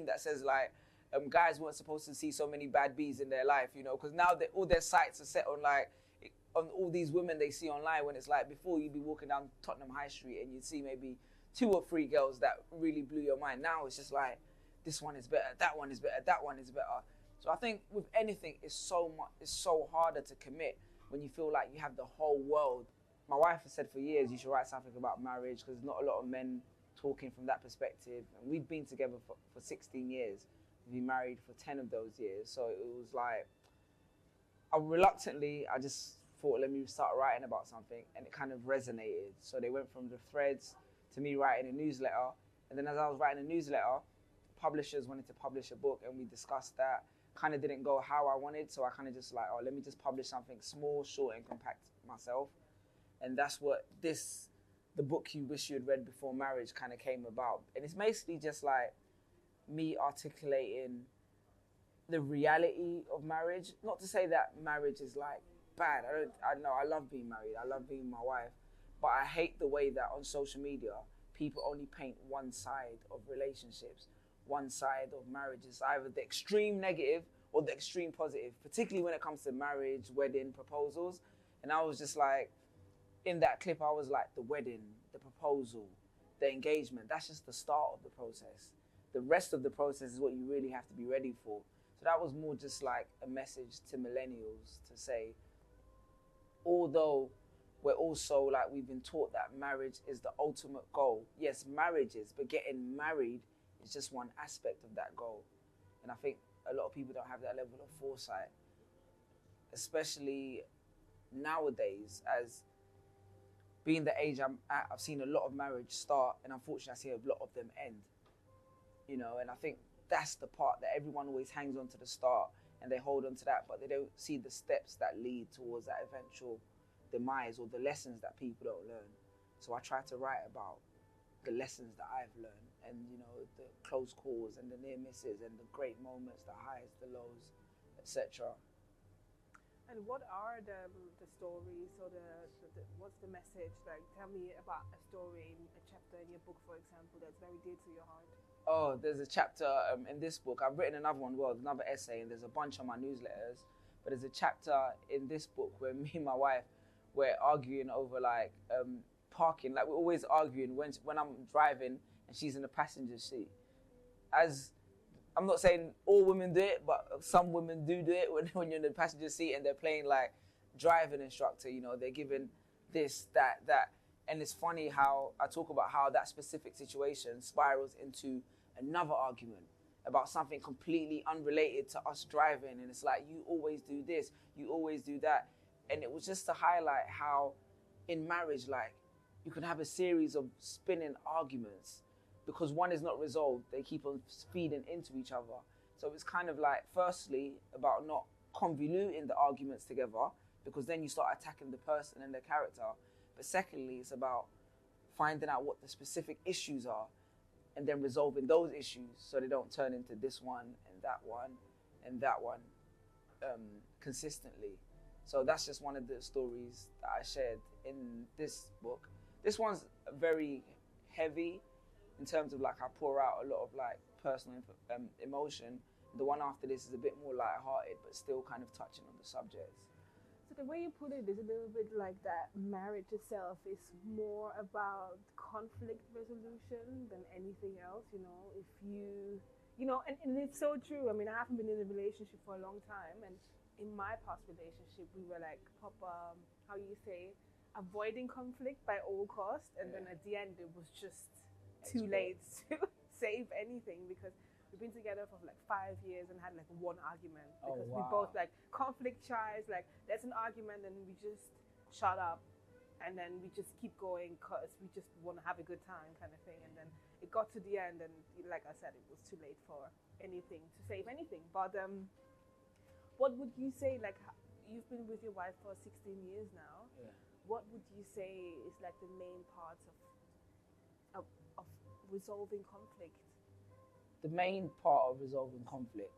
that says like, guys weren't supposed to see so many bad bees in their life, you know, because now all their sights are set on like, on all these women they see online, when it's like before you'd be walking down Tottenham High Street and you'd see maybe 2 or 3 girls that really blew your mind. Now it's just like, this one is better, that one is better, that one is better. So I think with anything, it's so harder to commit when you feel like you have the whole world. My wife has said for years, you should write something about marriage because there's not a lot of men talking from that perspective. And we've been together for 16 years. We've been married for 10 of those years. So it was like, I just thought, let me start writing about something, and it kind of resonated. So they went from the threads to me writing a newsletter. And then as I was writing a newsletter, publishers wanted to publish a book, and we discussed that. Kind of didn't go how I wanted, so I kind of just like, let me just publish something small, short, and compact myself. And that's what the book You Wish You Had Read Before Marriage kind of came about. And it's basically just like me articulating the reality of marriage. Not to say that marriage is like bad. I love being married. I love being my wife. But I hate the way that on social media, people only paint one side of relationships, one side of marriages, either the extreme negative or the extreme positive, particularly when it comes to marriage, wedding, proposals. And I was just like, in that clip, I was like, the wedding, the proposal, the engagement, that's just the start of the process. The rest of the process is what you really have to be ready for. So that was more just like a message to millennials to say, although we're also like, we've been taught that marriage is the ultimate goal. Yes, marriage is, but getting married is just one aspect of that goal. And I think a lot of people don't have that level of foresight, especially nowadays. As being the age I'm at, I've seen a lot of marriage start, and unfortunately I see a lot of them end. You know, and I think that's the part that everyone always hangs on to the start, and they hold on to that, but they don't see the steps that lead towards that eventual demise, or the lessons that people don't learn. So I try to write about the lessons that I've learned, and you know, the close calls and the near misses and the great moments, the highs, the lows, etc. And what are the stories, or what's the message? Like, tell me about a story, a chapter in your book, for example, that's very dear to your heart. Oh, there's a chapter in this book. I've written another one, another essay, and there's a bunch on my newsletters. But there's a chapter in this book where me and my wife, we're arguing over like parking. Like, we're always arguing when I'm driving and she's in the passenger seat. As I'm not saying all women do it, but some women do it when you're in the passenger seat and they're playing like driving instructor. You know, they're giving this, that. And it's funny how I talk about how that specific situation spirals into another argument about something completely unrelated to us driving. And it's like, you always do this, you always do that. And it was just to highlight how in marriage, like, you can have a series of spinning arguments because one is not resolved. They keep on feeding into each other. So it's kind of like, firstly, about not convoluting the arguments together, because then you start attacking the person and their character. But secondly, it's about finding out what the specific issues are and then resolving those issues so they don't turn into this one and that one and that one consistently. So that's just one of the stories that I shared in this book. This one's very heavy in terms of like, I pour out a lot of like personal emotion. The one after this is a bit more lighthearted, but still kind of touching on the subjects. So the way you put it is a little bit like that marriage itself is more about conflict resolution than anything else, you know. If you know, and it's so true. I mean, I haven't been in a relationship for a long time, and in my past relationship, we were like, how you say, avoiding conflict by all costs, and then at the end, it was just too late to save anything, because we've been together for like 5 years and had like one argument, because we both like conflict shy. Like, there's an argument and we just shut up, and then we just keep going because we just want to have a good time, kind of thing. And then it got to the end, and like I said, it was too late for anything to save anything. But what would you say, like, you've been with your wife for 16 years now, what would you say is like the main parts of resolving conflict? The main part of resolving conflict,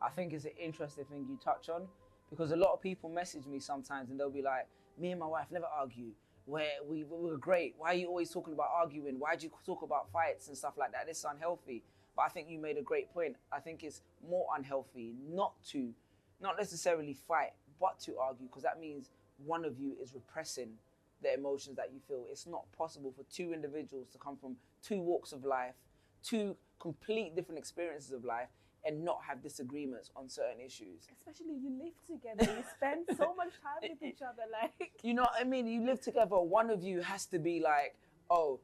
I think, is an interesting thing you touch on, because a lot of people message me sometimes and they'll be like, me and my wife never argue. We're great. Why are you always talking about arguing? Why do you talk about fights and stuff like that? This is unhealthy. But I think you made a great point. I think it's more unhealthy not necessarily fight, but to argue, because that means one of you is repressing the emotions that you feel. It's not possible for two individuals to come from two walks of life, two complete different experiences of life, and not have disagreements on certain issues. Especially you live together, you spend so much time with each other, like. You know what I mean? You live together, one of you has to be like, oh,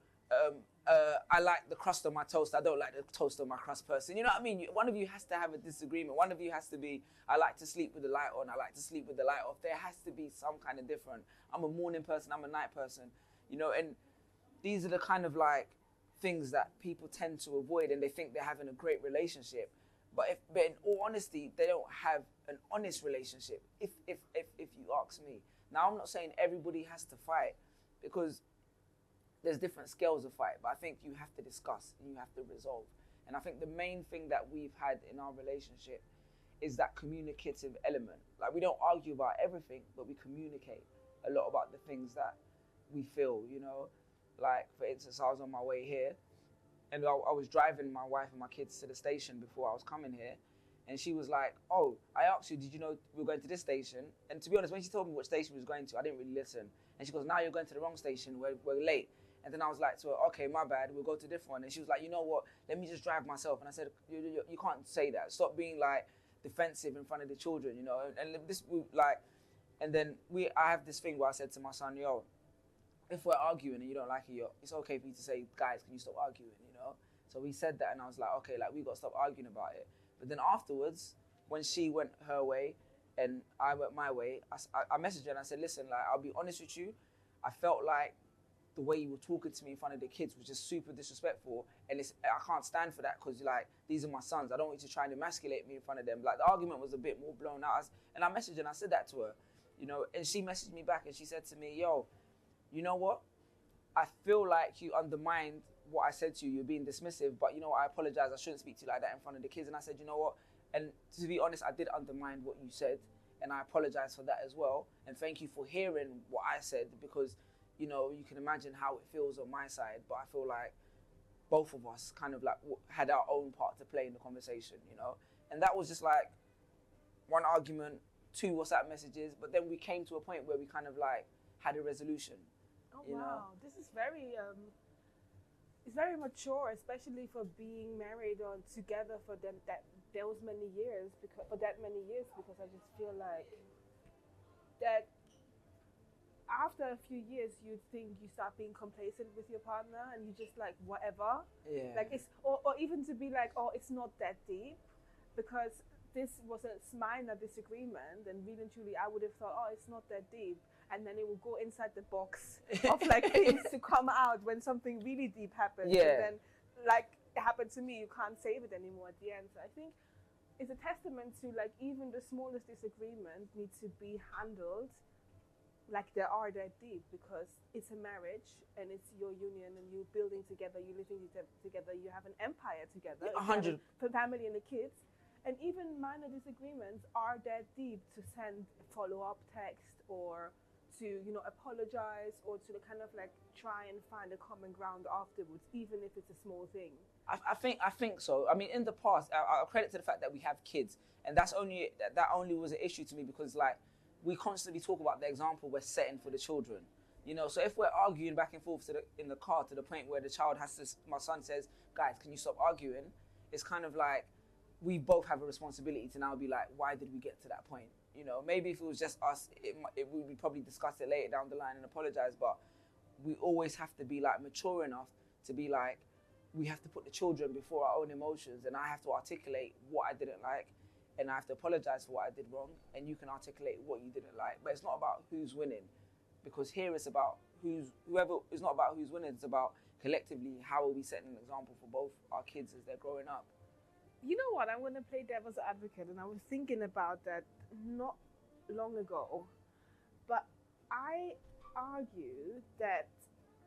I like the crust on my toast, I don't like the toast on my crust person. You know what I mean? One of you has to have a disagreement. One of you has to be, I like to sleep with the light on, I like to sleep with the light off. There has to be some kind of different. I'm a morning person, I'm a night person. You know, and these are the kind of like things that people tend to avoid, and they think they're having a great relationship. But in all honesty, they don't have an honest relationship, if you ask me. Now, I'm not saying everybody has to fight, because there's different scales of fight, but I think you have to discuss and you have to resolve. And I think the main thing that we've had in our relationship is that communicative element. Like, we don't argue about everything, but we communicate a lot about the things that we feel, you know. Like, for instance, I was on my way here, and I was driving my wife and my kids to the station before I was coming here. And she was like, oh, I asked you, did you know we were going to this station? And to be honest, when she told me what station we was going to, I didn't really listen. And she goes, now you're going to the wrong station, we're late. And then I was like to her, okay, my bad, we'll go to a different one. And she was like, you know what, let me just drive myself. And I said, you can't say that. Stop being like defensive in front of the children, you know. And this, like, and then I have this thing where I said to my son, yo, if we're arguing and you don't like it, it's okay for you to say, guys, can you stop arguing, you know? So we said that, and I was like, okay, like, we got to stop arguing about it. But then afterwards, when she went her way and I went my way, I messaged her and I said, listen, like, I'll be honest with you, I felt like the way you were talking to me in front of the kids was just super disrespectful, and I can't stand for that, because, like, these are my sons. I don't want you to try and emasculate me in front of them. Like, the argument was a bit more blown out. And I messaged her and I said that to her, you know, and she messaged me back and she said to me, yo, you know what? I feel like you undermined what I said to you. You're being dismissive, but you know what? I apologize. I shouldn't speak to you like that in front of the kids. And I said, you know what? And to be honest, I did undermine what you said, and I apologize for that as well. And thank you for hearing what I said, because, you know, you can imagine how it feels on my side. But I feel like both of us kind of like had our own part to play in the conversation, you know. And that was just like one argument, two WhatsApp messages, but then we came to a point where we kind of like had a resolution. Oh, wow. This is very, it's very mature, especially for being married or together for those many years, because I just feel like that after a few years, you think you start being complacent with your partner and you just like, whatever. Yeah. Like or even to be like, oh, it's not that deep, because this was a minor disagreement, and really and truly I would have thought, oh, it's not that deep. And then it will go inside the box of like things to come out when something really deep happens. Yeah. And then, like it happened to me, you can't save it anymore at the end. So I think it's a testament to like even the smallest disagreement needs to be handled like they are that deep, because it's a marriage and it's your union and you're building together, you're living together, you have an empire together. 100. The family and the kids. And even minor disagreements are that deep to send a follow-up text or to, you know, apologize, or to kind of like try and find a common ground afterwards, even if it's a small thing. I think so. I mean, in the past, I'll credit to the fact that we have kids, and that only was an issue to me, because like we constantly talk about the example we're setting for the children, you know. So if we're arguing back and forth in the car to the point where the child has to, my son says, guys, can you stop arguing? It's kind of like we both have a responsibility to now be like, why did we get to that point? You know, maybe if it was just us, we'd probably discuss it later down the line and apologize. But we always have to be like mature enough to be like, we have to put the children before our own emotions, and I have to articulate what I didn't like, and I have to apologize for what I did wrong, and you can articulate what you didn't like. But it's not about who's winning, because here it's about it's not about who's winning. It's about collectively how are we setting an example for both our kids as they're growing up. You know what? I'm going to play devil's advocate, and I was thinking about that not long ago. But I argue that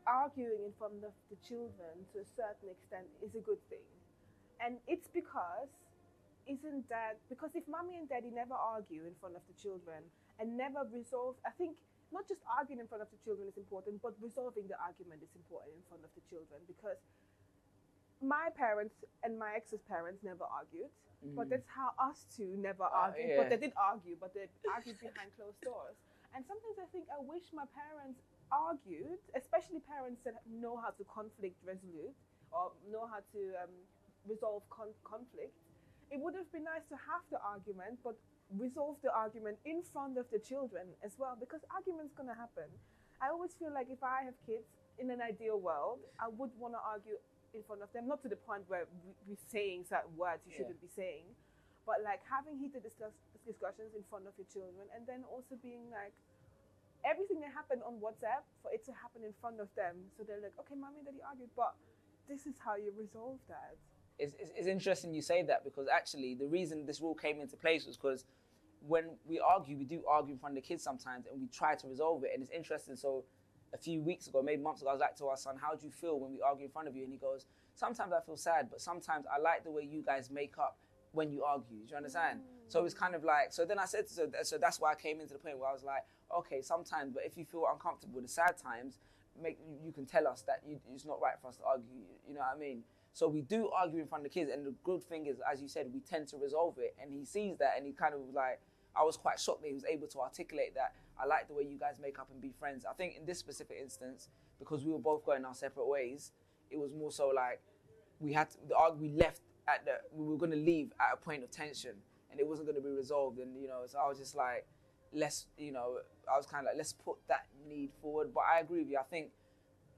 arguing in front of the children to a certain extent is a good thing. And it's because if mommy and daddy never argue in front of the children and never resolve, I think not just arguing in front of the children is important, but resolving the argument is important in front of the children, because my parents and my ex's parents never argued, but that's how us two never argued. Yeah. But they did argue, but they argued behind closed doors. And sometimes I think I wish my parents argued, especially parents that know how to conflict resolute or know how to resolve conflict. It would have been nice to have the argument, but resolve the argument in front of the children as well, because argument's gonna happen. I always feel like if I have kids in an ideal world, I would want to argue in front of them, not to the point where we're saying certain words you shouldn't be saying, but like having heated discussions in front of your children, and then also being like, everything that happened on WhatsApp, for it to happen in front of them, so they're like, okay, mommy and daddy argued, but this is how you resolve that. It's interesting you say that, because actually the reason this rule came into place was because when we argue, we do argue in front of the kids sometimes, and we try to resolve it. And it's interesting. So a few weeks ago, maybe months ago, I was like to our son, how do you feel when we argue in front of you? And he goes, sometimes I feel sad, but sometimes I like the way you guys make up when you argue. Do you understand? So it's kind of like, so then I said, so that's why I came into the point where I was like, okay, sometimes, but if you feel uncomfortable, the sad times, you can tell us that it's not right for us to argue. You know what I mean? So we do argue in front of the kids, and the good thing is, as you said, we tend to resolve it. And he sees that, and he kind of like, I was quite shocked that he was able to articulate that. I like the way you guys make up and be friends. I think in this specific instance, because we were both going our separate ways, it was more so like we were going to leave at a point of tension, and it wasn't going to be resolved. And so I was just like, I was kind of like, let's put that need forward. But I agree with you. I think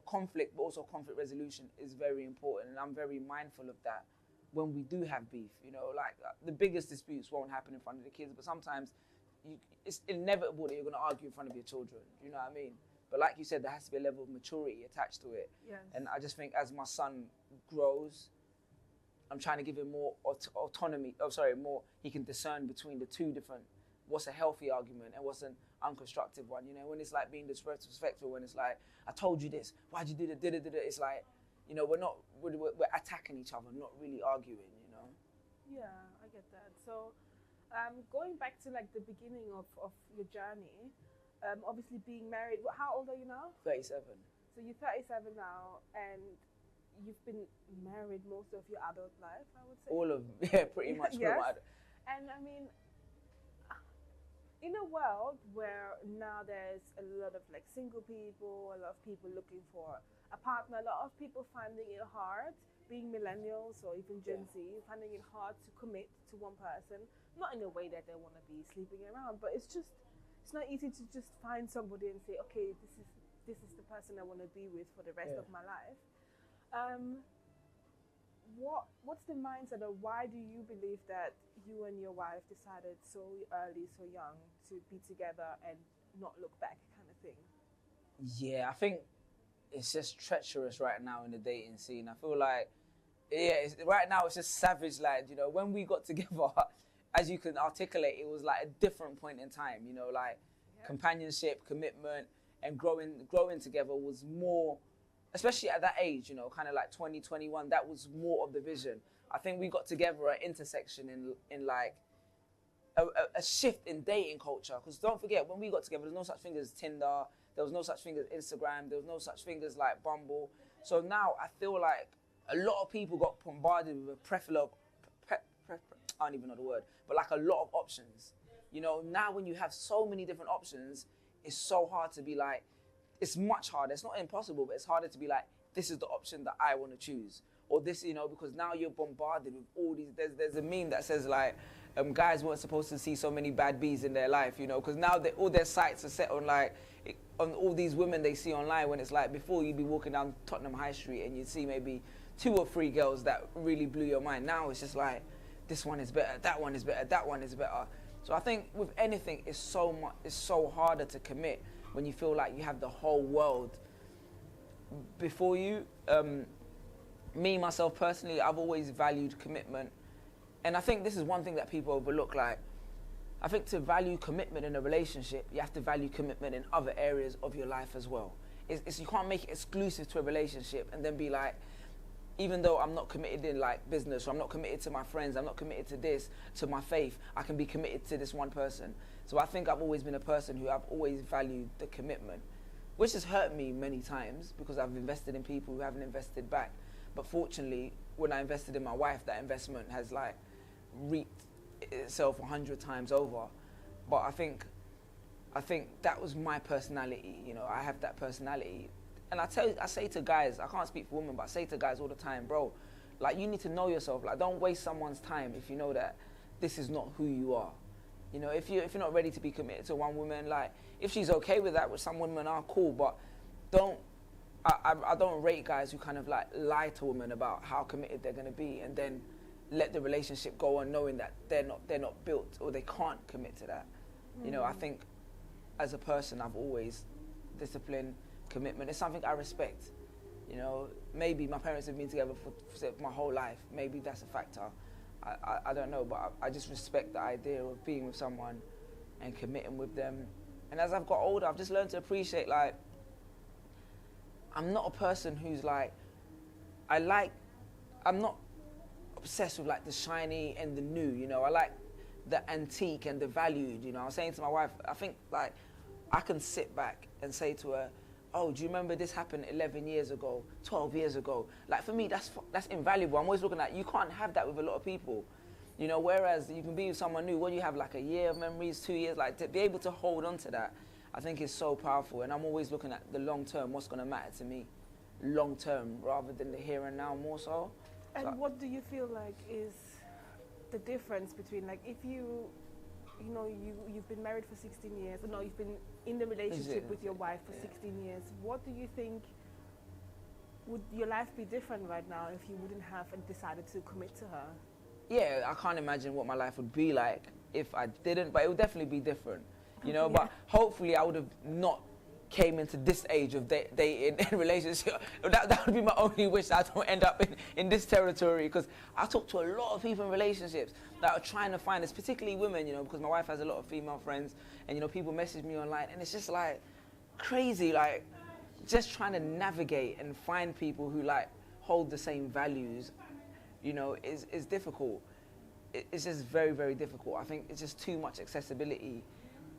conflict, but also conflict resolution is very important, and I'm very mindful of that. When we do have beef, like the biggest disputes won't happen in front of the kids, but sometimes it's inevitable that you're going to argue in front of your children. You know what I mean? But like you said, there has to be a level of maturity attached to it. Yes. And I just think as my son grows, I'm trying to give him more autonomy. More, he can discern between the two different, what's a healthy argument and what's an unconstructive one. When it's like being disrespectful, when it's like, I told you this, why'd you do that, it's like, we're attacking each other, not really arguing, Yeah, I get that. So going back to like the beginning of your journey, obviously being married, how old are you now? 37. So you're 37 now, and you've been married most of your adult life, I would say? All of, pretty much. Yes. And I mean, in a world where now there's a lot of like single people, a lot of people looking for a partner, a lot of people finding it hard, being millennials or even Gen Z, finding it hard to commit to one person, not in a way that they want to be sleeping around, but it's not easy to just find somebody and say, okay, this is the person I want to be with for the rest of my life. What's the mindset, or why do you believe that you and your wife decided so early, so young, to be together and not look back, kind of thing? Yeah, I think it's just treacherous right now in the dating scene. I feel like, right now it's just savage. Like, when we got together, as you can articulate, it was like a different point in time. Companionship, commitment, and growing together was more, especially at that age. Kind of like 20, 21. That was more of the vision. I think we got together at intersection in like a shift in dating culture. Because don't forget, when we got together, there's no such thing as Tinder. There was no such thing as Instagram. There was no such thing as like Bumble. So now I feel like a lot of people got bombarded with a I don't even know the word, but like a lot of options. Now when you have so many different options, it's so hard to be like, it's much harder. It's not impossible, but it's harder to be like, this is the option that I want to choose. Or this, because now you're bombarded with all these, there's a meme that says like, guys weren't supposed to see so many bad bees in their life, because now all their sights are set on like, on all these women they see online, when it's like, before you'd be walking down Tottenham High Street and you'd see maybe 2 or 3 girls that really blew your mind. Now it's just like, this one is better, that one is better, that one is better. So I think with anything, it's so harder to commit when you feel like you have the whole world before you. Me, myself personally, I've always valued commitment. And I think this is one thing that people overlook. Like, I think to value commitment in a relationship, you have to value commitment in other areas of your life as well. You can't make it exclusive to a relationship and then be like, even though I'm not committed in like business, or I'm not committed to my friends, I'm not committed to this, to my faith, I can be committed to this one person. So I think I've always been a person who I've always valued the commitment, which has hurt me many times because I've invested in people who haven't invested back. But fortunately, when I invested in my wife, that investment has like reaped itself 100 times over. But I think that was my personality. You know, I have that personality, and I say to guys, I can't speak for women, but I say to guys all the time, bro, like, you need to know yourself. Like, don't waste someone's time if you know that this is not who you are. You know, if you're not ready to be committed to one woman, like, if she's okay with that, which some women are, cool, but I don't rate guys who kind of like lie to women about how committed they're going to be and then let the relationship go on knowing that they're not built or they can't commit to that. You know, I think as a person, I've always discipline, commitment. It's something I respect. You know, maybe my parents have been together for my whole life. Maybe that's a factor. I don't know, but I just respect the idea of being with someone and committing with them. And as I've got older, I've just learned to appreciate, like, I'm not a person who's like, I'm not obsessed with like the shiny and the new, you know. I like the antique and the valued, you know. I was saying to my wife, I think like I can sit back and say to her, oh, do you remember this happened 11 years ago, 12 years ago? Like, for me, that's invaluable. I'm always looking at, you can't have that with a lot of people, you know, whereas you can be with someone new, when you have like a year of memories, 2 years, like, to be able to hold on to that, I think is so powerful. And I'm always looking at the long term, what's going to matter to me long term, rather than the here and now more so. And what do you feel like is the difference between, like, if you've been married for 16 years, or no, you've been in the relationship with your wife for 16 years, what do you think, would your life be different right now if you wouldn't have decided to commit to her? Yeah, I can't imagine what my life would be like if I didn't, but it would definitely be different, you know. But hopefully I would have not came into this age of dating and relationship. That would be my only wish, that I don't end up in this territory, because I talk to a lot of people in relationships that are trying to find this, particularly women, you know, because my wife has a lot of female friends, and, you know, people message me online, and it's just like crazy, like just trying to navigate and find people who like hold the same values, you know, is difficult. It's just very, very difficult. I think it's just too much accessibility,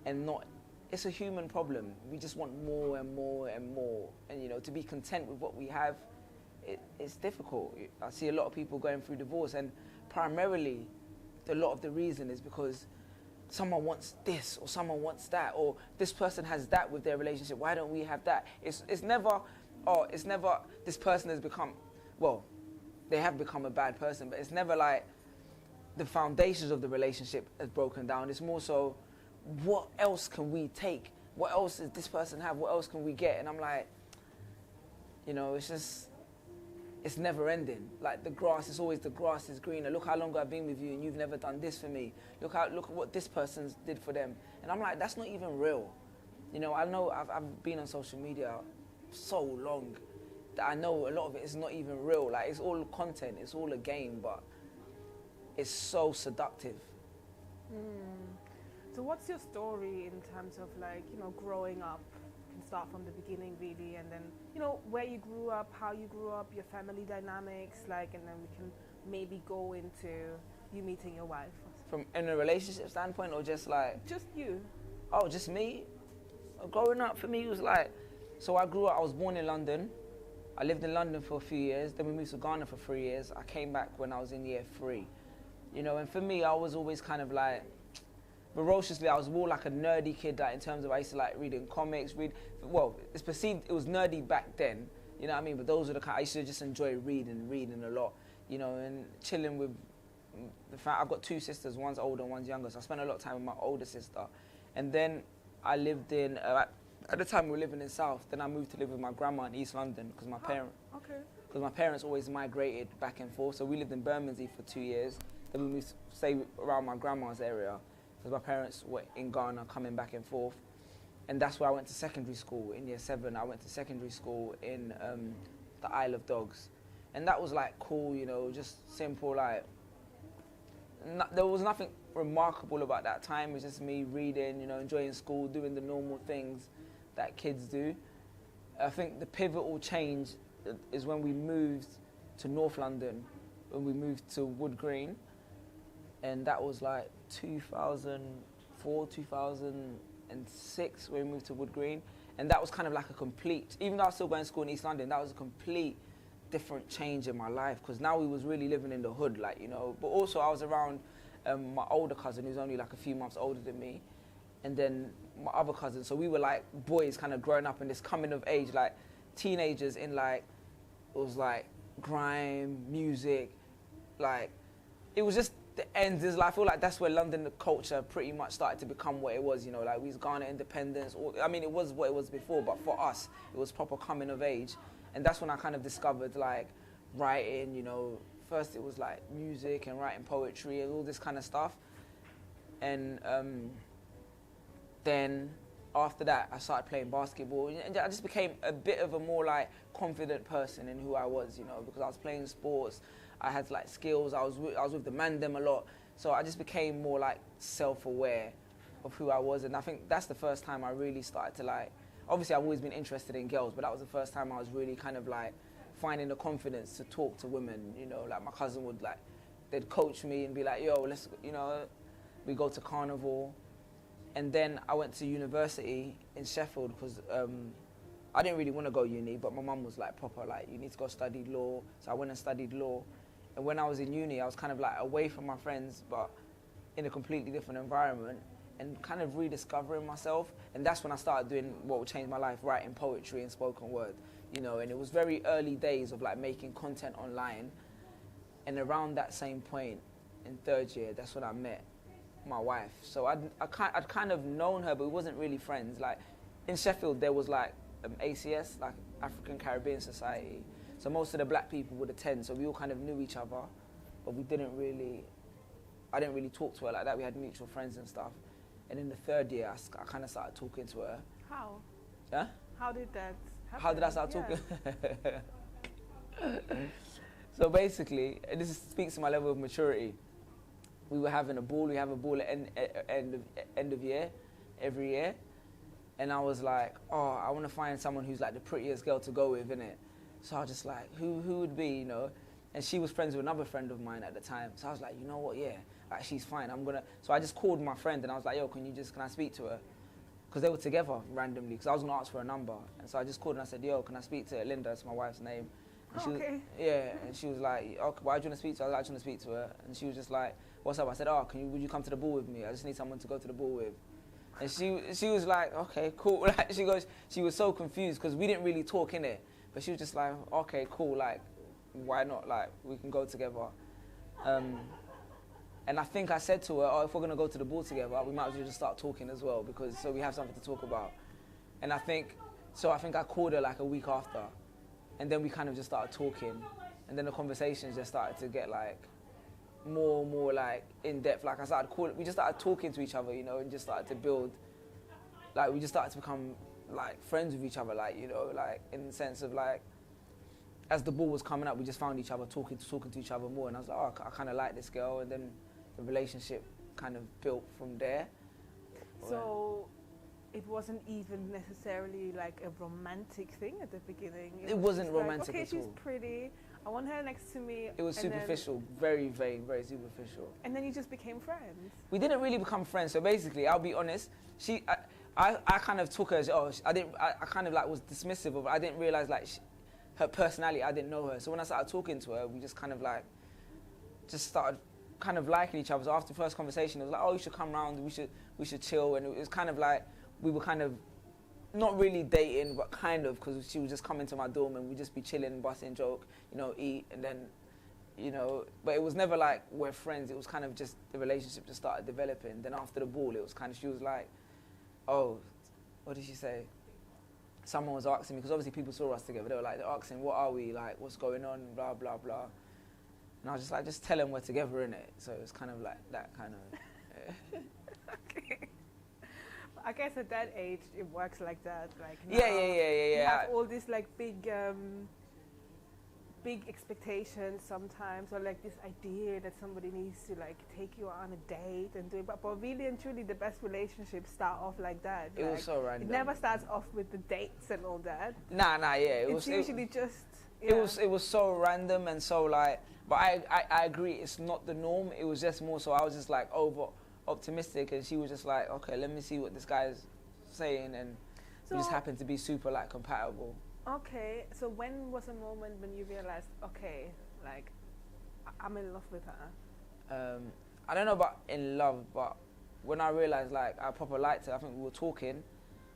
and not, it's a human problem. We just want more and more and more. And, you know, to be content with what we have, it's difficult. I see a lot of people going through divorce, and primarily, a lot of the reason is because someone wants this, or someone wants that, or this person has that with their relationship. Why don't we have that? It's never this person has become, well, they have become a bad person, but it's never like the foundations of the relationship has broken down. It's more so, what else can we take? What else does this person have? What else can we get? And I'm like, you know, it's just, it's never ending. Like, the grass is greener. Look how long I've been with you and you've never done this for me. Look at what this person did for them. And I'm like, that's not even real. You know I've been on social media so long that I know a lot of it is not even real. Like, it's all content, it's all a game, but it's so seductive. So what's your story in terms of, like, you know, growing up? You can start from the beginning, really, and then, you know, where you grew up, how you grew up, your family dynamics, like, and then we can maybe go into you meeting your wife. From in a relationship standpoint, or just like? Just you. Oh, just me? Growing up for me was like, so I was born in London. I lived in London for a few years, then we moved to Ghana for 3 years. I came back when I was in year 3. You know, and for me, I was always kind of like, ferociously, I was more like a nerdy kid, like, in terms of I used to like reading comics, it's perceived, it was nerdy back then, you know what I mean, but those are the kind, I used to just enjoy reading a lot, you know, and chilling with the fact, I've got 2 sisters, one's older, one's younger, so I spent a lot of time with my older sister. And then I lived in, at the time we were living in South, then I moved to live with my grandma in East London, because my parents always migrated back and forth, so we lived in Bermondsey for 2 years, then we moved to stay around my grandma's area, because my parents were in Ghana, coming back and forth. And that's where I went to secondary school in year 7. I went to secondary school in the Isle of Dogs. And that was like cool, you know, just simple, like, there was nothing remarkable about that time. It was just me reading, you know, enjoying school, doing the normal things that kids do. I think the pivotal change is when we moved to North London, when we moved to Wood Green. And that was like 2004, 2006 when we moved to Wood Green. And that was kind of like a complete, even though I was still going to school in East London, that was a complete different change in my life, because now we was really living in the hood, like, you know. But also I was around my older cousin, who's only like a few months older than me, and then my other cousin. So we were like boys kind of growing up in this coming of age, like teenagers in like, it was like grime, music, like it was just the ends. I feel like that's where London culture pretty much started to become what it was, you know, like we was Ghana independence. I mean, it was what it was before, but for us, it was proper coming of age. And that's when I kind of discovered like writing, you know. First it was like music and writing poetry and all this kind of stuff. And then after that, I started playing basketball, and I just became a bit of a more like confident person in who I was, you know, because I was playing sports, I had like skills, I was with the man them a lot, so I just became more like self-aware of who I was. And I think that's the first time I really started to like, obviously I've always been interested in girls, but that was the first time I was really kind of like finding the confidence to talk to women, you know. Like my cousin would like, they'd coach me and be like, yo, let's, you know, we go to carnival. And then I went to university in Sheffield because I didn't really want to go uni, but my mum was like proper, like, you need to go study law. So I went and studied law. And when I was in uni, I was kind of like away from my friends, but in a completely different environment and kind of rediscovering myself. And that's when I started doing what would change my life, writing poetry and spoken word, you know. And it was very early days of like making content online. And around that same point in third year, that's when I met my wife. So I'd kind of known her, but we wasn't really friends. Like in Sheffield, there was like ACS, like African Caribbean Society. So most of the black people would attend. So we all kind of knew each other, but I didn't really talk to her like that. We had mutual friends and stuff. And in the third year, I kind of started talking to her. How? Huh? How did that happen? How did I start talking? So basically, and this speaks to my level of maturity. We were having a ball. We have a ball at end of year, every year. And I was like, oh, I want to find someone who's like the prettiest girl to go with, innit? So I was just like, who would be, you know? And she was friends with another friend of mine at the time. So I was like, you know what, yeah, like she's fine. So I just called my friend and I was like, yo, can I speak to her? Because they were together randomly, because I was going to ask for a number. And so I just called and I said, yo, can I speak to Linda? That's my wife's name. And she was, and she was like, okay, why do you want to speak to her? I was like, I just want to speak to her. And she was just like, what's up? I said, oh, would you come to the ball with me? I just need someone to go to the ball with. And she was like, okay, cool. Like she was so confused because we didn't really talk in it. But she was just like, okay, cool, like, why not? Like, we can go together. And I think I said to her, oh, if we're going to go to the ball together, we might as well just start talking as well, so we have something to talk about. And I think I called her like a week after. And then we kind of just started talking. And then the conversations just started to get like more and more like in depth. Like we just started talking to each other, you know, and just started to build, like we just started to become like friends with each other, like, you know, like in the sense of like, as the ball was coming up, we just found each other talking to each other more. And I was like, oh, I kind of like this girl. And then the relationship kind of built from there. So it wasn't even necessarily like a romantic thing at the beginning. It wasn't romantic like, okay, at all. she's pretty. I want her next to me. It was superficial, very vague, very superficial. And then you just became friends. We didn't really become friends. So basically, I'll be honest. I kind of took her as, I kind of like was dismissive of her. I didn't realize like her personality. I didn't know her. So when I started talking to her, we just kind of like just started kind of liking each other. So after the first conversation, it was like, oh, you should come round. We should chill. And it was kind of like we were kind of not really dating, but kind of, because she would just come into my dorm and we'd just be chilling, busting joke, you know, eat, and then, you know, but it was never like we're friends. It was kind of just the relationship just started developing. Then after the ball, it was kind of, she was like, oh, what did she say? Someone was asking me, because obviously people saw us together. They were like, they're asking, what are we, like, what's going on, blah, blah, blah. And I was just like, just tell them we're together, innit? So it was kind of like that kind of. Okay. I guess at that age it works like that. Like now yeah. You have all these like big expectations sometimes, or like this idea that somebody needs to like take you on a date and do it. But really and truly, the best relationships start off like that. It was so random. It never starts off with the dates and all that. Nah, yeah. It's usually just. Yeah. It was so random and so like. But I agree, it's not the norm. It was just more so I was just like over optimistic, and she was just like, okay, let me see what this guy's saying, and we just happened to be super like compatible. Okay, so when was a moment when you realized, okay, like I'm in love with her? I don't know about in love, but when I realized like I proper liked her, I think we were talking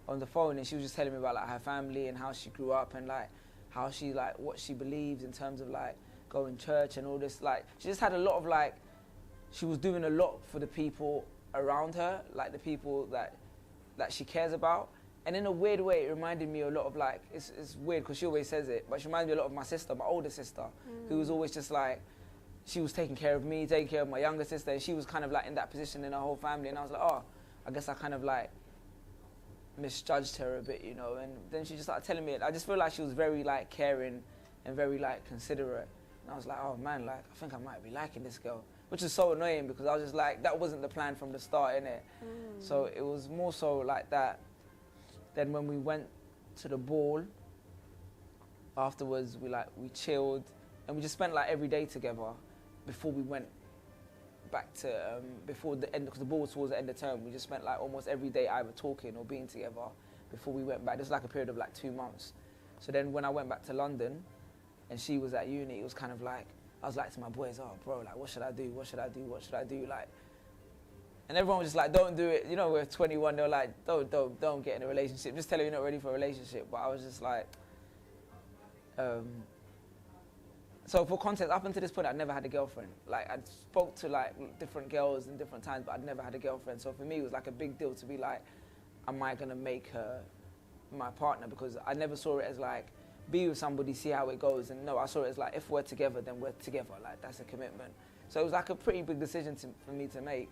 on the phone and she was just telling me about like her family and how she grew up and like how she like what she believes in terms of like going to church and all this. Like she just had a lot of like she was doing a lot for the people around her, like the people that she cares about. And in a weird way, it reminded me a lot of like, it's weird because she always says it, but she reminds me a lot of my sister, my older sister, who was always just like, she was taking care of me, taking care of my younger sister, and she was kind of like in that position in her whole family. And I was like, oh, I guess I kind of like misjudged her a bit, you know. And then she just started telling me it. I just feel like she was very like caring and very like considerate. And I was like, oh man, like I think I might be liking this girl, which is so annoying because I was just like, that wasn't the plan from the start, innit? So it was more so like that. Then when we went to the ball, afterwards we chilled and we just spent like every day together before we went back to, before the end, because the ball was towards the end of term, we just spent like almost every day either talking or being together before we went back. This was like a period of like 2 months. So then when I went back to London and she was at uni, it was kind of like, I was like to my boys, oh bro, like what should I do, what should I do, what should I do, like, and everyone was just like, don't do it. You know, we're 21, they're like, don't get in a relationship. Just tell her you're not ready for a relationship. But I was just like, so for context, up until this point, I'd never had a girlfriend. Like, I'd spoke to like different girls in different times, but I'd never had a girlfriend. So for me, it was like a big deal to be like, am I gonna make her my partner? Because I never saw it as like, be with somebody, see how it goes. And no, I saw it as like, if we're together, then we're together. Like, that's a commitment. So it was like a pretty big decision for me to make.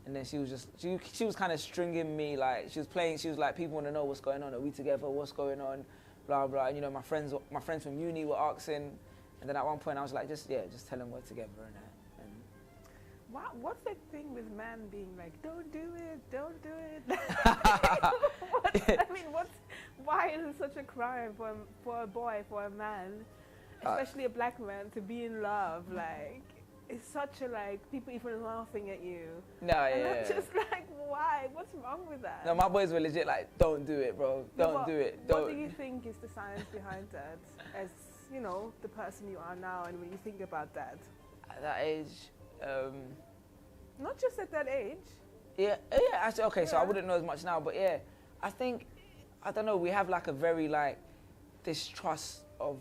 And then she was just, she was kind of stringing me, like, she was playing, she was like, people want to know what's going on, are we together, what's going on, blah, blah. And, you know, my friends from uni were asking, and then at one point I was like, just tell them we're together, and What's that thing with men being like, don't do it? I mean, why is it such a crime for a boy, for a man, especially a black man, to be in love, like, it's such a, like, people even laughing at you. No, and yeah. I'm just like, why? What's wrong with that? No, my boys were legit like, don't do it, bro. Don't do it. What do you think is the science behind that, as, you know, the person you are now, and when you think about that? At that age, not just at that age. Yeah, actually, okay, so I wouldn't know as much now, but yeah, I think, I don't know, we have like a very like distrust of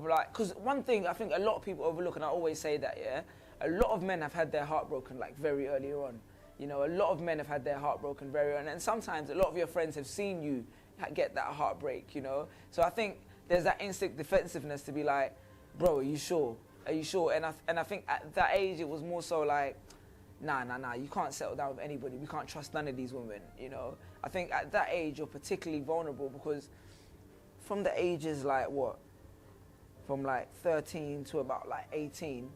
like, because one thing I think a lot of people overlook, and I always say that, yeah, a lot of men have had their heart broken like very early on. You know, a lot of men have had their heart broken very early on, and sometimes a lot of your friends have seen you get that heartbreak, you know. So I think there's that instinct defensiveness to be like, bro, are you sure? Are you sure? And I think at that age it was more so like, nah, you can't settle down with anybody. We can't trust none of these women, you know. I think at that age you're particularly vulnerable because from the ages like what? From like 13 to about like 18,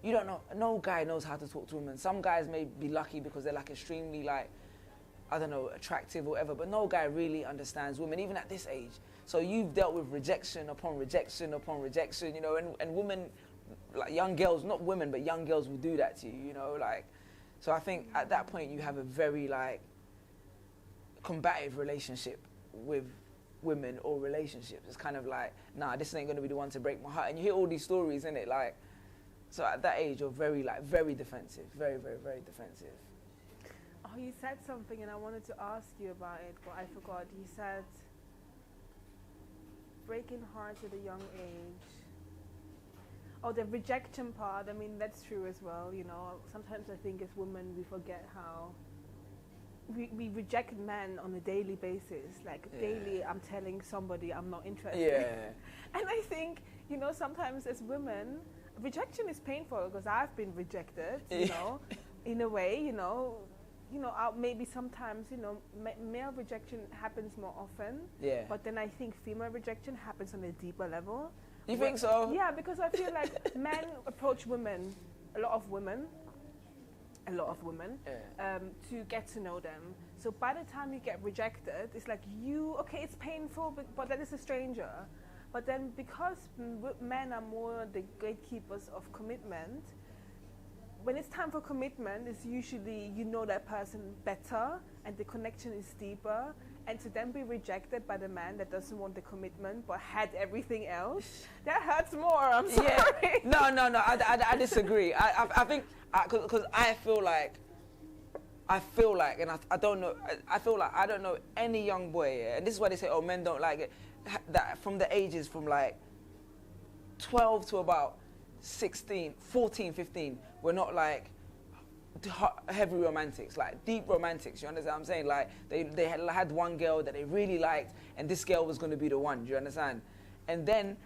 you don't know, no guy knows how to talk to women. Some guys may be lucky because they're like extremely like, I don't know, attractive or whatever, but no guy really understands women, even at this age. So you've dealt with rejection upon rejection upon rejection, you know, and women, like young girls, not women, but young girls will do that to you, you know, like, so I think at that point you have a very like combative relationship with women or relationships. It's kind of like, nah, this ain't gonna be the one to break my heart. And you hear all these stories, innit? Like, so at that age, you're very defensive, very defensive. Oh, you said something, and I wanted to ask you about it, but I forgot. You said breaking hearts at a young age. Oh, the rejection part. I mean, that's true as well. You know, sometimes I think as women we forget how we reject men on a daily basis. Like daily, I'm telling somebody I'm not interested. Yeah. And I think, you know, sometimes as women, rejection is painful because I've been rejected. You know, in a way, you know, maybe sometimes, you know, male rejection happens more often. Yeah. But then I think female rejection happens on a deeper level. You think so? Yeah, because I feel like men approach women, a lot of women, to get to know them. So by the time you get rejected, it's like it's painful, but that is a stranger. But then because men are more the gatekeepers of commitment, when it's time for commitment, it's usually you know that person better and the connection is deeper. And to then be rejected by the man that doesn't want the commitment but had everything else, that hurts more. I'm sorry. Yeah. No. I disagree. I think because I feel like, and I don't know. I feel like I don't know any young boy. Yeah, and this is why they say, oh, men don't like it. That from the ages from like 12 to about 16, 14, 15, we're not like heavy romantics, like deep romantics. You understand what I'm saying? Like they had one girl that they really liked, and this girl was going to be the one. Do you understand? And then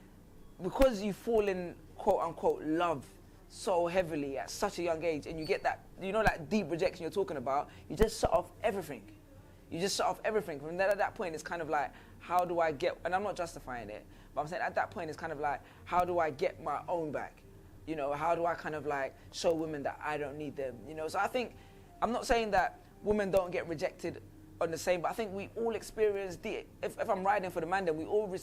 because you fall in quote unquote love so heavily at such a young age, and you get that, you know, that deep rejection you're talking about, you just shut off everything. You just shut off everything. From that, at that point, it's kind of like, how do I get? And I'm not justifying it, but I'm saying at that point, it's kind of like, how do I get my own back? You know, how do I kind of like show women that I don't need them? You know, so I think, I'm not saying that women don't get rejected on the same, but I think we all experience deep, if I'm riding for the man, then we all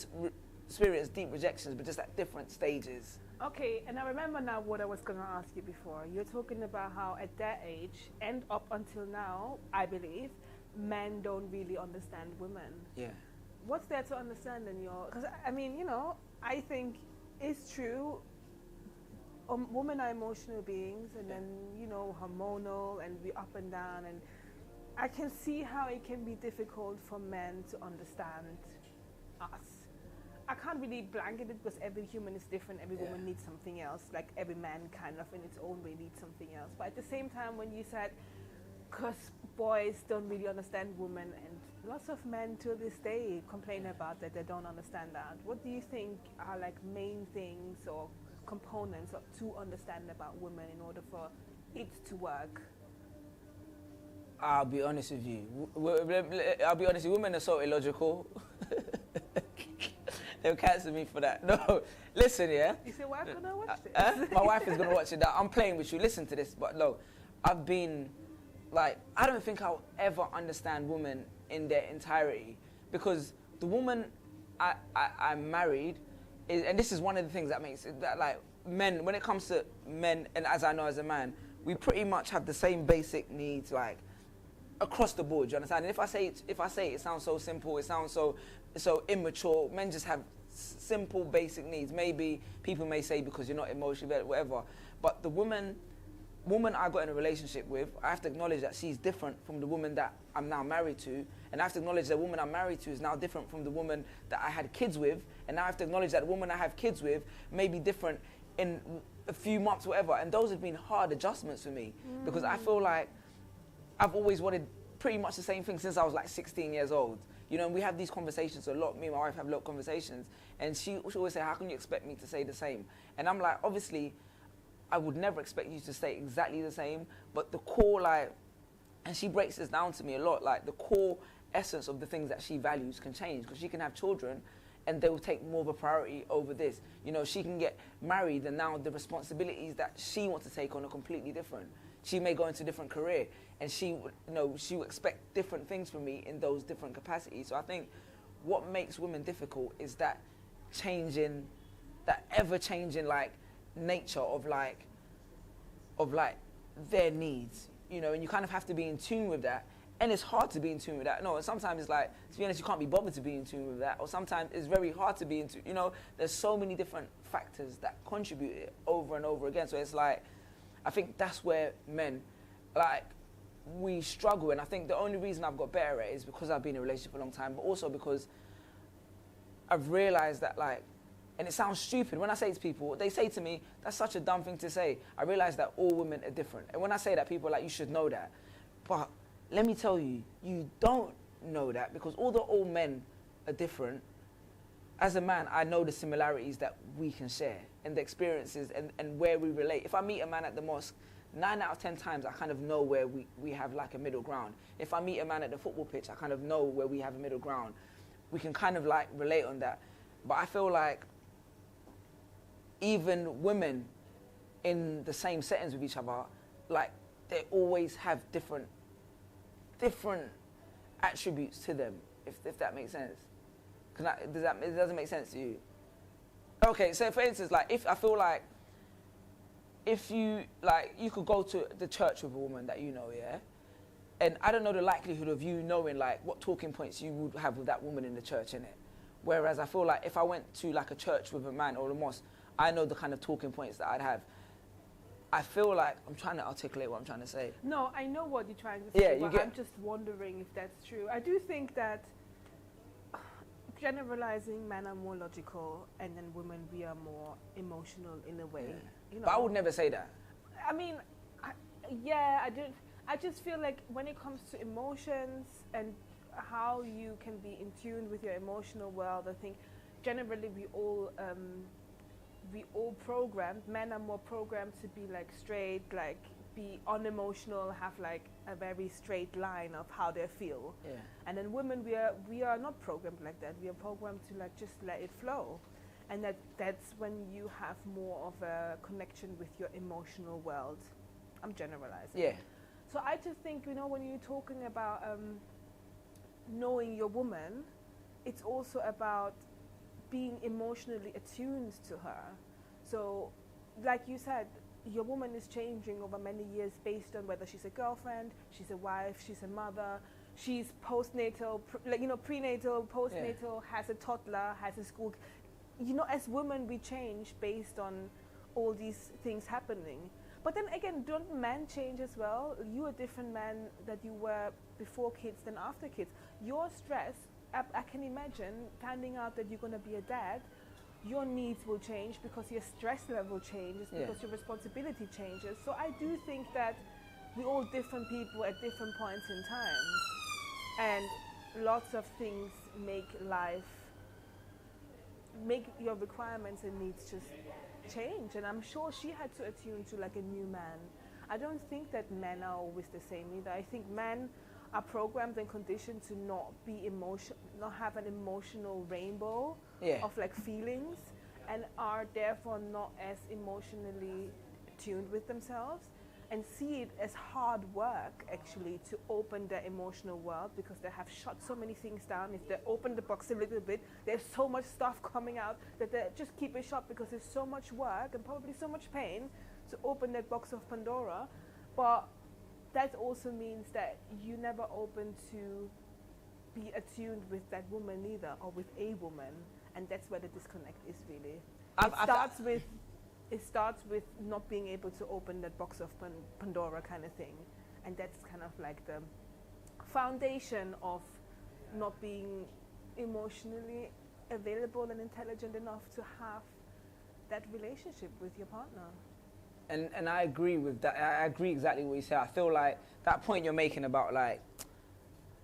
experience deep rejections, but just at different stages. Okay, and I remember now what I was going to ask you before. You're talking about how at that age, and up until now, I believe, men don't really understand women. Yeah. What's there to understand in your... Because, I mean, you know, I think it's true. Women are emotional beings, and then, you know, hormonal, and we up and down, and I can see how it can be difficult for men to understand us. I can't really blanket it because every human is different, every woman needs something else, like every man kind of in its own way needs something else. But at the same time, when you said, because boys don't really understand women, and lots of men to this day complain about that, they don't understand that. What do you think are like main things or components to understand about women in order for it to work? I'll be honest with you. Women are so illogical. They'll cancel me for that. No, listen, yeah. Is your wife gonna watch this? My wife is gonna watch it. I'm playing with you. Listen to this, but no, I've been like, I don't think I'll ever understand women in their entirety, because the woman I'm married is, and this is one of the things that makes it that, like, men, when it comes to men, and as I know as a man, we pretty much have the same basic needs, like across the board. Do you understand? And if I say it sounds so simple, it sounds so immature. Men just have simple basic needs. Maybe people may say because you're not emotional, whatever. But the woman I got in a relationship with, I have to acknowledge that she's different from the woman that I'm now married to, and I have to acknowledge the woman I'm married to is now different from the woman that I had kids with, and now I have to acknowledge that the woman I have kids with may be different in a few months, whatever. And those have been hard adjustments for me, because I feel like I've always wanted pretty much the same thing since I was like 16 years old. You know, and we have these conversations a lot. Me and my wife have a lot of conversations, and she always say, how can you expect me to say the same? And I'm like, obviously, I would never expect you to say exactly the same, but the core, like, and she breaks this down to me a lot, like the core essence of the things that she values can change, because she can have children and they will take more of a priority over this. You know, she can get married, and now the responsibilities that she wants to take on are completely different. She may go into a different career, and she will expect different things from me in those different capacities. So I think what makes women difficult is that changing, that ever-changing, like, nature of their needs, you know, and you kind of have to be in tune with that. And it's hard to be in tune with that. No, and sometimes it's like, to be honest, you can't be bothered to be in tune with that. Or sometimes it's very hard to be in tune. You know, there's so many different factors that contribute it over and over again. So it's like, I think that's where men, like, we struggle. And I think the only reason I've got better at it is because I've been in a relationship for a long time, but also because I've realized that, like, and it sounds stupid when I say it to people, they say to me, that's such a dumb thing to say. I realize that all women are different. And when I say that, people are like, you should know that. But let me tell you, you don't know that, because although all men are different, as a man, I know the similarities that we can share and the experiences and where we relate. If I meet a man at the mosque, 9 out of 10 times I kind of know where we have like a middle ground. If I meet a man at the football pitch, I kind of know where we have a middle ground. We can kind of like relate on that. But I feel like even women in the same settings with each other, like, they always have different attributes to them, if that makes sense. It doesn't make sense to you? Okay, so for instance, like, if I feel like if you, like, you could go to the church with a woman that you know, yeah? And I don't know the likelihood of you knowing, like, what talking points you would have with that woman in the church, innit? Whereas I feel like if I went to, like, a church with a man or a mosque, I know the kind of talking points that I'd have. I feel like, I'm trying to articulate what I'm trying to say. No, I know what you're trying to say, Yeah, but I'm just wondering if that's true. I do think that generalizing, men are more logical, and then women, we are more emotional in a way. Yeah. You know? But I would never say that. I mean, I just feel like when it comes to emotions and how you can be in tune with your emotional world, I think generally we all programmed. Men are more programmed to be like straight, like be unemotional, have like a very straight line of how they feel. Yeah. And then women, we are not programmed like that. We are programmed to like just let it flow, and that's when you have more of a connection with your emotional world. I'm generalizing. Yeah. So I just think, you know, when you're talking about knowing your woman, it's also about being emotionally attuned to her. So, like you said, your woman is changing over many years based on whether she's a girlfriend, she's a wife, she's a mother, she's postnatal, prenatal, postnatal, has a toddler, has a school. You know, as women, we change based on all these things happening. But then again, don't men change as well? You're a different man that you were before kids than after kids. Your stress, I can imagine finding out that you're going to be a dad, your needs will change because your stress level changes, because your responsibility changes. So I do think that we're all different people at different points in time. And lots of things make your requirements and needs just change. And I'm sure she had to attune to like a new man. I don't think that men are always the same either. I think men are programmed and conditioned to not have an emotional rainbow of like feelings, and are therefore not as emotionally tuned with themselves, and see it as hard work actually to open their emotional world, because they have shut so many things down. If they open the box a little bit, there's so much stuff coming out that they just keep it shut, because there's so much work and probably so much pain to open that box of Pandora. But that also means that you never open to be attuned with that woman either, or with a woman, and that's where the disconnect is really. It starts with not being able to open that box of Pandora kind of thing, and that's kind of like the foundation of not being emotionally available and intelligent enough to have that relationship with your partner. And I agree with that. I agree exactly what you say. I feel like that point you're making about like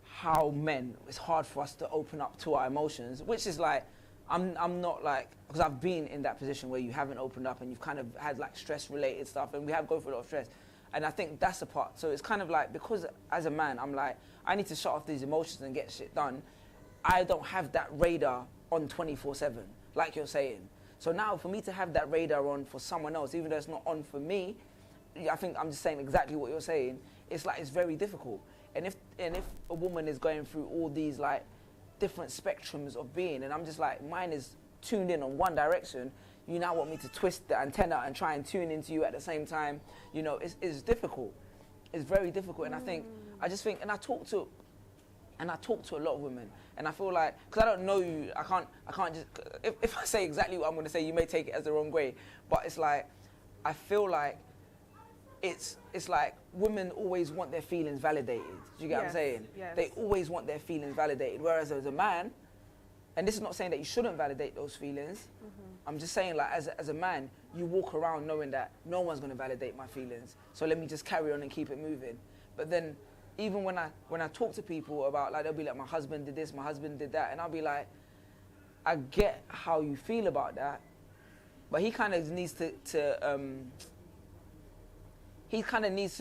how men, it's hard for us to open up to our emotions, which is like, I'm not like, because I've been in that position where you haven't opened up and you've kind of had like stress related stuff, and we have gone through a lot of stress. And I think that's the part. So it's kind of like, because as a man, I'm like, I need to shut off these emotions and get shit done. I don't have that radar on 24/7, like you're saying. So now for me to have that radar on for someone else, even though it's not on for me, I think I'm just saying exactly what you're saying. It's like, it's very difficult. And if a woman is going through all these like different spectrums of being, and I'm just like, mine is tuned in on one direction, you now want me to twist the antenna and try and tune into you at the same time. You know, it's difficult. It's very difficult. And I talk to a lot of women, and I feel like, because I don't know you, I can't just, if I say exactly what I'm going to say, you may take it as the wrong way, but it's like, I feel like it's like women always want their feelings validated. Do you get what I'm saying? Yes. They always want their feelings validated, whereas as a man, and this is not saying that you shouldn't validate those feelings, I'm just saying, like, as a man, you walk around knowing that no one's going to validate my feelings, so let me just carry on and keep it moving. But then, even when I talk to people about, like, they'll be like, my husband did this, my husband did that, and I'll be like, I get how you feel about that, but he kind of needs to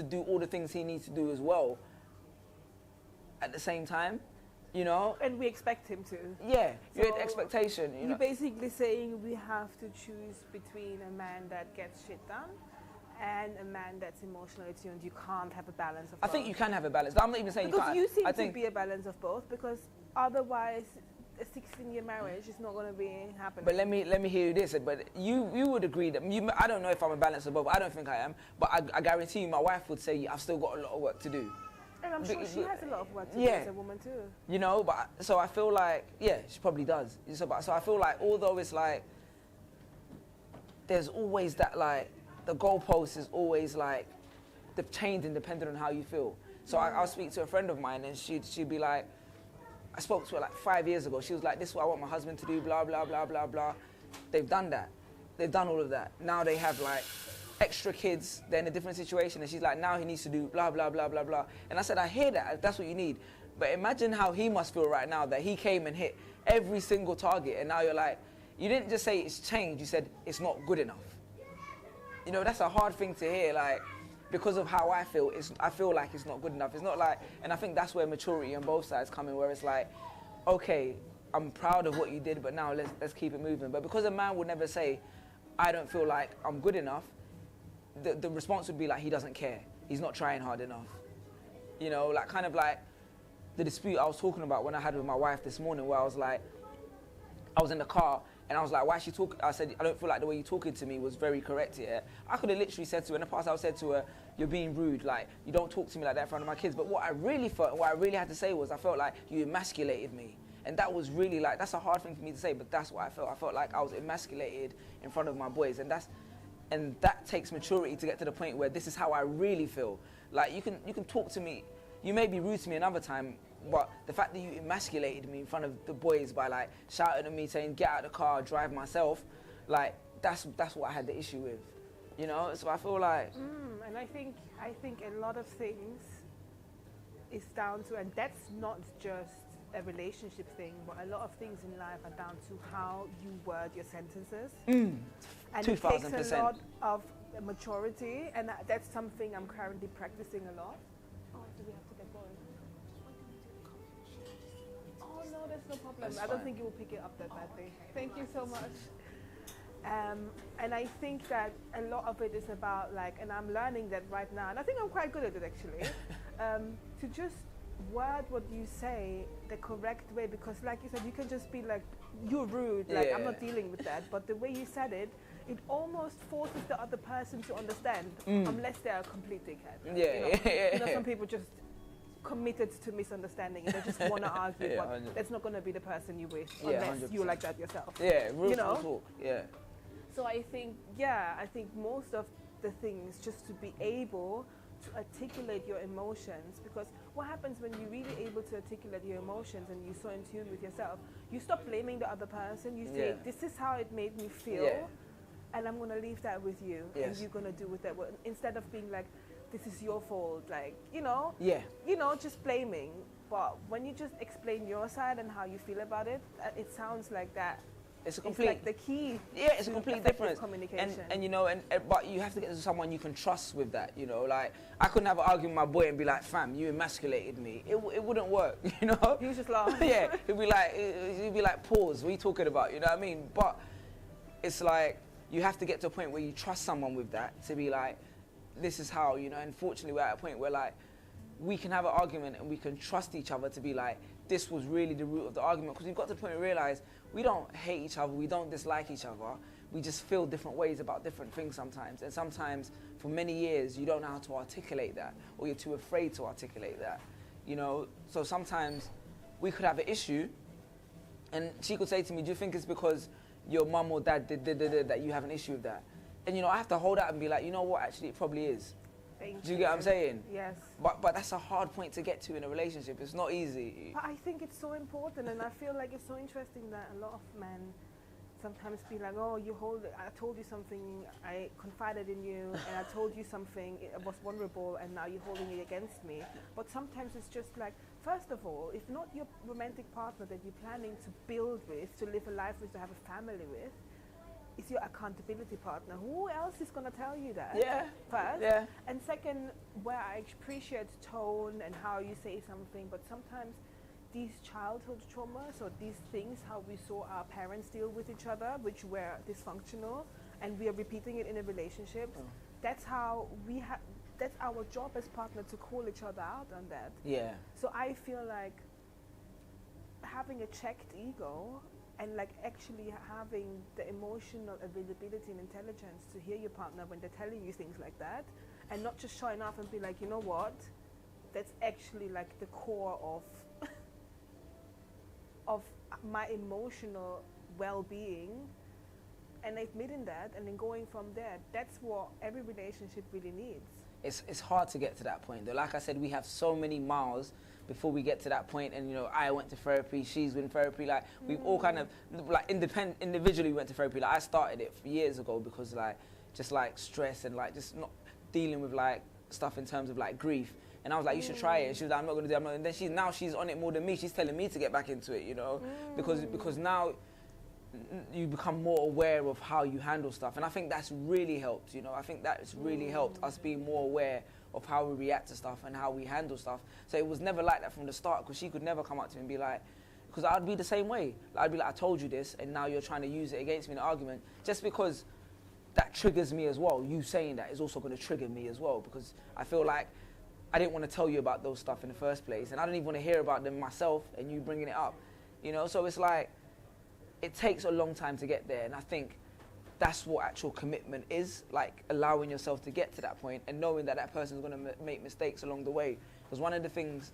do all the things he needs to do as well at the same time, you know? And we expect him to. Yeah, so you had expectation. You know? You're basically saying we have to choose between a man that gets shit done and a man that's emotionally tuned. You can't have a balance of both. I think you can have a balance. I'm not even saying because you can't. You seem to be a balance of both, because otherwise a 16-year marriage is not going to be happening. But let me hear you this. But you would agree that I don't know if I'm a balance of both. I don't think I am. But I guarantee you, my wife would say I've still got a lot of work to do. And I'm sure she has a lot of work to do as a woman too. You know, but so I feel like she probably does. So I feel like although it's like there's always that like the goalpost is always like the changing depending on how you feel. So I'll speak to a friend of mine and she'd be like, I spoke to her like 5 years ago. She was like, this is what I want my husband to do, blah, blah, blah, blah, blah. They've done that. They've done all of that. Now they have like extra kids. They're in a different situation. And she's like, now he needs to do blah, blah, blah, blah, blah. And I said, I hear that. That's what you need. But imagine how he must feel right now that he came and hit every single target. And now you're like, you didn't just say it's changed. You said it's not good enough. You know, that's a hard thing to hear. Like, because of how I feel like it's not good enough. It's not like, and I think that's where maturity on both sides come in, where it's like, okay, I'm proud of what you did, but now let's keep it moving. But because a man would never say, I don't feel like I'm good enough, the response would be like, he doesn't care. He's not trying hard enough. You know, like kind of like the dispute I was talking about when I had with my wife this morning, where I was like, I was in the car, and I was like, why is she talking? I said, I don't feel like the way you're talking to me was very correct here. I could have literally said to her, in the past I would have said to her, you're being rude, like, you don't talk to me like that in front of my kids. But what I really felt, and what I really had to say was, I felt like you emasculated me. And that was really like, that's a hard thing for me to say, but that's what I felt. I felt like I was emasculated in front of my boys. And that takes maturity to get to the point where this is how I really feel. Like, you can talk to me, you may be rude to me another time, but the fact that you emasculated me in front of the boys by like shouting at me, saying get out of the car, drive myself, like that's what I had the issue with, you know. So I feel like, and I think a lot of things is down to, and that's not just a relationship thing, but a lot of things in life are down to how you word your sentences. And 2000%. it takes a lot of maturity, and that's something I'm currently practicing a lot. Oh, do we have to get going? Oh no, that's no problem. That's I don't fine. think you will pick it up that badly. Thank you so much. And I think that a lot of it is about like, and I'm learning that right now, and I think I'm quite good at it actually, to just word what you say the correct way, because like you said, you can just be like, you're rude, like I'm not dealing with that, but the way you said it, it almost forces the other person to understand, unless they're a complete dickhead. You know, some people just committed to misunderstanding and they just want to argue, but that's not going to be the person you with unless 100%. you're like that yourself. Real you know? talk. So I think most of the things, just to be able to articulate your emotions, because what happens when you're really able to articulate your emotions and you're so in tune with yourself, you stop blaming the other person. You say, this is how it made me feel, and I'm going to leave that with you, and you're going to do with that. Instead of being like, this is your fault, like, you know, just blaming. But when you just explain your side and how you feel about it, it sounds like that. It's a complete, like the key. It's a complete difference. Communication. And you know, but you have to get to someone you can trust with that. You know, like I couldn't have an argument with my boy and be like, "Fam, you emasculated me." It wouldn't work. You know. You just laugh. He'd be like, "Pause. What are you talking about?" You know what I mean? But it's like you have to get to a point where you trust someone with that to be like, "This is how." You know. Unfortunately, we're at a point where like we can have an argument and we can trust each other to be like, this was really the root of the argument, because we've got to the point where we realize we don't hate each other, we don't dislike each other, we just feel different ways about different things sometimes. And sometimes for many years you don't know how to articulate that, or you're too afraid to articulate that, you know. So sometimes we could have an issue and she could say to me, do you think it's because your mum or dad did that you have an issue with that? And you know, I have to hold out and be like, you know what, actually it probably is. Do you get what I'm saying? Yes. But that's a hard point to get to in a relationship. It's not easy. But I think it's so important, and I feel like it's so interesting that a lot of men sometimes be like, oh, I told you something, I confided in you, and I told you something, it was vulnerable, and now you're holding it against me. But sometimes it's just like, first of all, if not your romantic partner that you're planning to build with, to live a life with, to have a family with, is your accountability partner. Who else is going to tell you that? First. And second, where I appreciate tone and how you say something, but sometimes these childhood traumas or these things, how we saw our parents deal with each other, which were dysfunctional, and we are repeating it in a relationship, that's how that's our job as partner, to call each other out on that. So I feel like having a checked ego and like actually having the emotional availability and intelligence to hear your partner when they're telling you things like that, and not just showing off and be like, you know what, that's actually like the core of of my emotional well-being, and admitting that and then going from there. That's what every relationship really needs. It's hard to get to that point though. Like I said, we have so many miles before we get to that point. And you know, I went to therapy, she's been therapy. Like we've all kind of like individually went to therapy. Like I started it years ago because like just like stress and like just not dealing with like stuff in terms of like grief. And I was like, you should try it. And she was like, I'm not gonna do it. And then she's on it more than me. She's telling me to get back into it, you know, because now you become more aware of how you handle stuff. And I think that's really helped, you know. I think that's really helped us be more aware of how we react to stuff and how we handle stuff. So it was never like that from the start, because she could never come up to me and be like, because I'd be the same way. Like, I'd be like, I told you this, and now you're trying to use it against me in an argument, just because that triggers me as well. You saying that is also going to trigger me as well, because I feel like I didn't want to tell you about those stuff in the first place, and I don't even want to hear about them myself, and you bringing it up, you know. So it's like, it takes a long time to get there, and I think that's what actual commitment is, like allowing yourself to get to that point and knowing that that person's going to make mistakes along the way. Because one of the things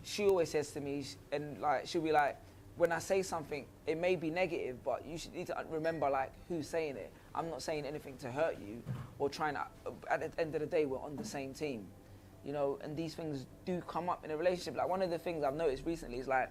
she always says to me, and like she'll be like, when I say something, it may be negative, but you should need to remember like who's saying it. I'm not saying anything to hurt you or trying to, at the end of the day, we're on the same team, you know, and these things do come up in a relationship. Like one of the things I've noticed recently is like,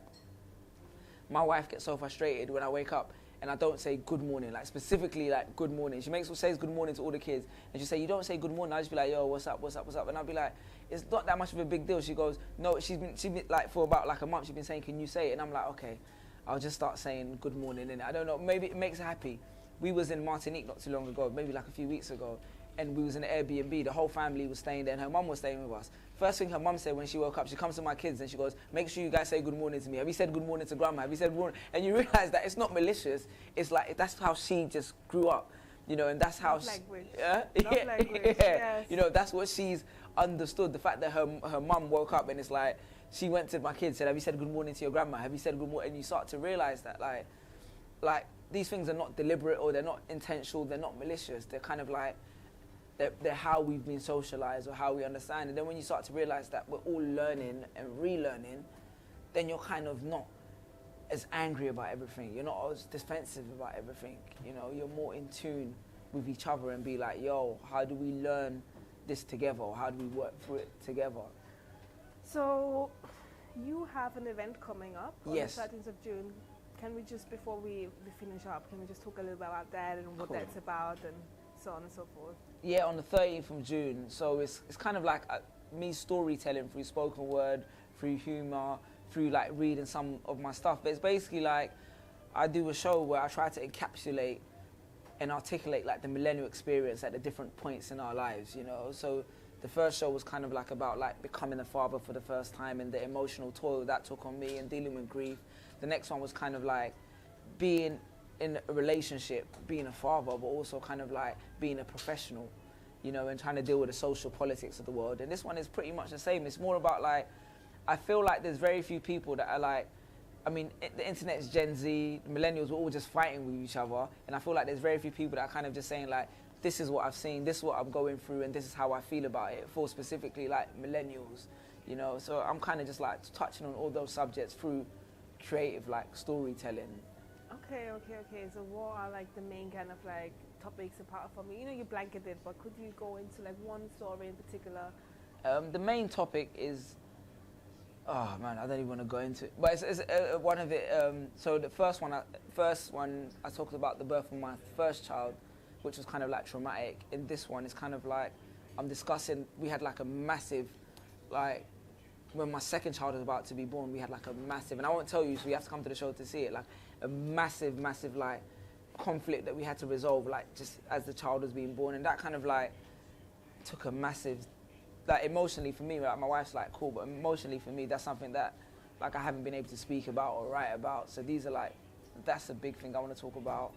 my wife gets so frustrated when I wake up and I don't say good morning, like specifically like good morning. She says good morning to all the kids, and she say, you don't say good morning. I just be like, yo, what's up, what's up, what's up? And I'll be like, it's not that much of a big deal. She goes, no, she's been like for about like a month, she's been saying, can you say it? And I'm like, okay, I'll just start saying good morning. And I don't know, maybe it makes her happy. We was in Martinique not too long ago, maybe like a few weeks ago, and we was in an Airbnb. The whole family was staying there, and her mum was staying with us. First thing her mum said when she woke up, she comes to my kids and she goes, make sure you guys say good morning to me. Have you said good morning to grandma? Have you said good morning? And you realize that it's not malicious. It's like, that's how she just grew up, you know, and that's how... Love language. Yeah? Love language, yes. You know, that's what she's understood. The fact that her mum woke up and it's like, she went to my kids, said, have you said good morning to your grandma? Have you said good morning? And you start to realize that, like these things are not deliberate, or they're not intentional, they're not malicious. They're kind of like, they're how we've been socialized or how we understand. And then when you start to realize that we're all learning and relearning, then you're kind of not as angry about everything. You're not as defensive about everything. You know, you're more in tune with each other and be like, yo, how do we learn this together? Or how do we work through it together? So you have an event coming up on Yes. the 13th of June. Can we just, before we finish up, can we just talk a little bit about that and what Cool. that's about and so on and so forth? Yeah, on the 13th of June. So it's kind of like me storytelling through spoken word, through humour, through like reading some of my stuff. But it's basically like I do a show where I try to encapsulate and articulate like the millennial experience at the different points in our lives, you know. So the first show was kind of like about like becoming a father for the first time and the emotional toll that took on me and dealing with grief. The next one was kind of like being in a relationship, being a father, but also kind of like being a professional, you know, and trying to deal with the social politics of the world. And this one is pretty much the same. It's more about like, I feel like there's very few people that are like, I mean, the internet's Gen Z, the millennials, we're all just fighting with each other. And I feel like there's very few people that are kind of just saying like, this is what I've seen, this is what I'm going through, and this is how I feel about it, for specifically like millennials, you know. So I'm kind of just like touching on all those subjects through creative like storytelling. Okay. So what are like the main kind of like topics apart from, you know, you blanketed, but could you go into like one story in particular? The main topic is, oh man, I don't even want to go into it. But it's one of it. So the first one I talked about the birth of my first child, which was kind of like traumatic. In this one, it's kind of like I'm discussing. We had like a massive, like when my second child was about to be born, we had like a massive, and I won't tell you, so you have to come to the show to see it. Like a massive like conflict that we had to resolve, like just as the child was being born, and that kind of like took a massive. Like emotionally for me, like my wife's like cool, but emotionally for me, that's something that like I haven't been able to speak about or write about. So these are like, that's a big thing I want to talk about.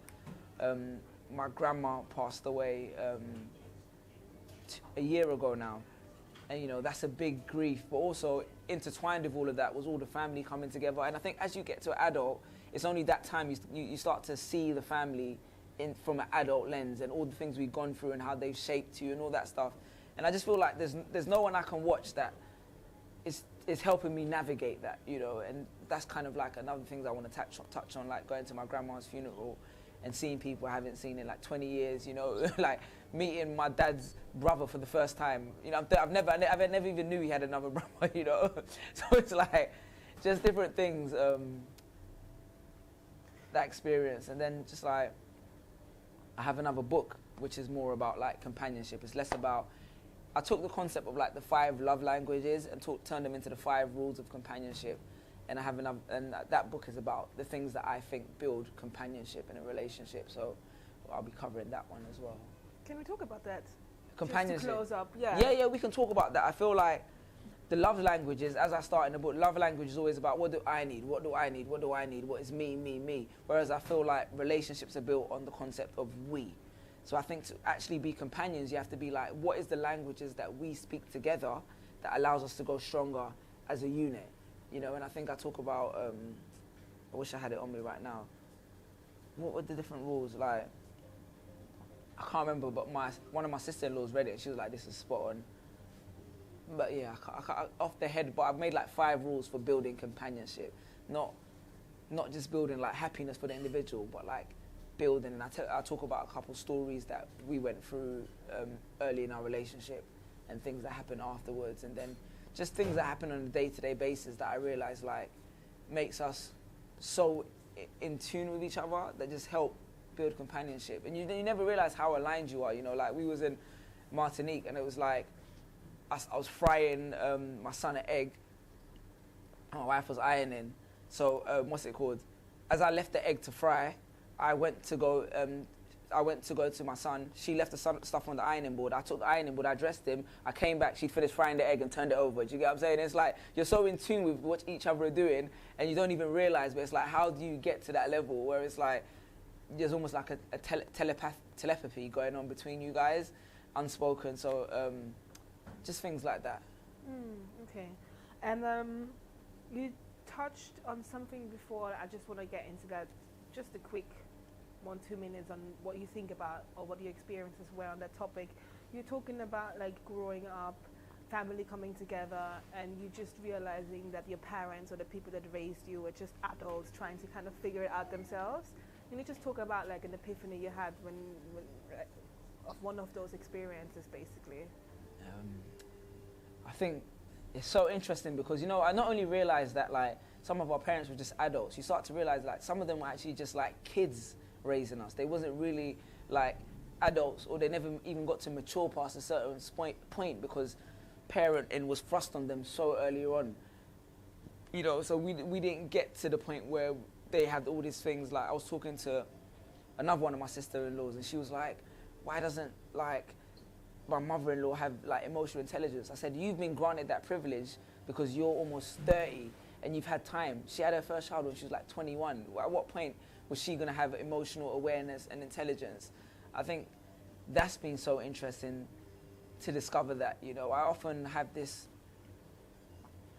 My grandma passed away a year ago now, And, you know, that's a big grief. But also intertwined with all of that was all the family coming together. And I think as you get to an adult, it's only that time you start to see the family from an adult lens and all the things we've gone through and how they've shaped you and all that stuff. And I just feel like there's no one I can watch that is helping me navigate that, you know. And that's kind of like another thing I want to touch on, like going to my grandma's funeral and seeing people I haven't seen in like 20 years, you know, like meeting my dad's brother for the first time. You know, I've never even knew he had another brother, you know. So it's like just different things, that experience. And then just like, I have another book which is more about like companionship. It's less about, I took the concept of like the 5 love languages and turned them into the 5 rules of companionship. And I have and that book is about the things that I think build companionship in a relationship. So I'll be covering that one as well. Can we talk about that? Companionship. Just to close up, yeah. Yeah, we can talk about that. I feel like the love languages, as I start in the book, love language is always about what do I need, what do I need, what do I need, what is me, me, me. Whereas I feel like relationships are built on the concept of we. So I think to actually be companions, you have to be like, what is the languages that we speak together that allows us to go stronger as a unit? You know, and I think I talk about, I wish I had it on me right now. What were the different rules? Like, I can't remember, but one of my sister-in-laws read it and she was like, this is spot on. But yeah, I can't, off the head, but I've made like 5 rules for building companionship. Not just building like happiness for the individual, but like building. And I talk about a couple stories that we went through early in our relationship and things that happened afterwards. And then just things that happen on a day-to-day basis that I realize like makes us so in tune with each other that just help build companionship. And you never realize how aligned you are, you know. Like we was in Martinique and it was like I was frying my son an egg, my wife was ironing. So what's it called? As I left the egg to fry, I went to go to my son. She left the stuff on the ironing board. I took the ironing board, I dressed him. I came back, she finished frying the egg and turned it over. Do you get what I'm saying? It's like you're so in tune with what each other are doing and you don't even realize, but it's like, how do you get to that level where it's like, there's almost like a telepathy going on between you guys, unspoken. So just things like that. Okay. And you touched on something before. I just want to get into that. Just a quick 1-2 minutes on what you think about or what your experiences were on that topic. You're talking about like growing up, family coming together, and you just realizing that your parents or the people that raised you were just adults trying to kind of figure it out themselves. Can you just talk about like an epiphany you had when of one of those experiences, basically? I think it's so interesting because, you know, I not only realized that like some of our parents were just adults, you start to realize like some of them were actually just like kids raising us. They wasn't really like adults, or they never even got to mature past a certain point because parenting was thrust on them so early on. You know, so we didn't get to the point where they had all these things. Like I was talking to another one of my sister-in-laws and she was like, why doesn't like my mother-in-law have like emotional intelligence? I said, you've been granted that privilege because you're almost 30 and you've had time. She had her first child when she was like 21. At what point was she gonna have emotional awareness and intelligence? I think that's been so interesting to discover that, you know. I often have this,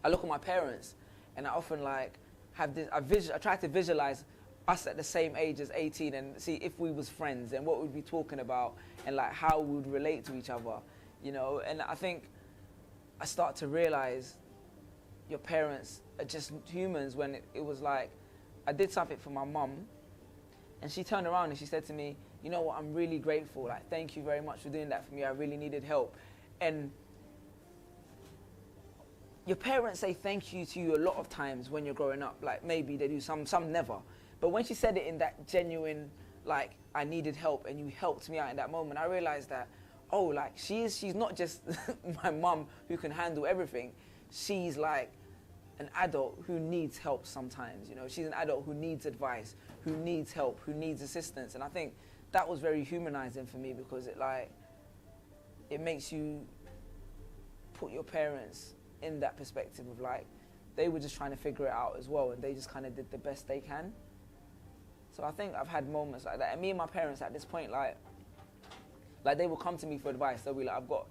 I look at my parents and I often like have this, I try to visualize us at the same age as 18 and see if we was friends and what we'd be talking about and like how we would relate to each other, you know. And I think I start to realize your parents are just humans when it was like, I did something for my mum and she turned around and she said to me, you know what, I'm really grateful, like thank you very much for doing that for me, I really needed help. And your parents say thank you to you a lot of times when you're growing up, like maybe they do, some never. But when she said it in that genuine, like, I needed help and you helped me out in that moment, I realized that, oh, like, she's not just my mum who can handle everything. She's like an adult who needs help sometimes, you know. She's an adult who needs advice, who needs help, who needs assistance. And I think that was very humanizing for me because it makes you put your parents in that perspective of like, they were just trying to figure it out as well and they just kind of did the best they can. So I think I've had moments like that. And me and my parents at this point, like they will come to me for advice. They'll be like, I've got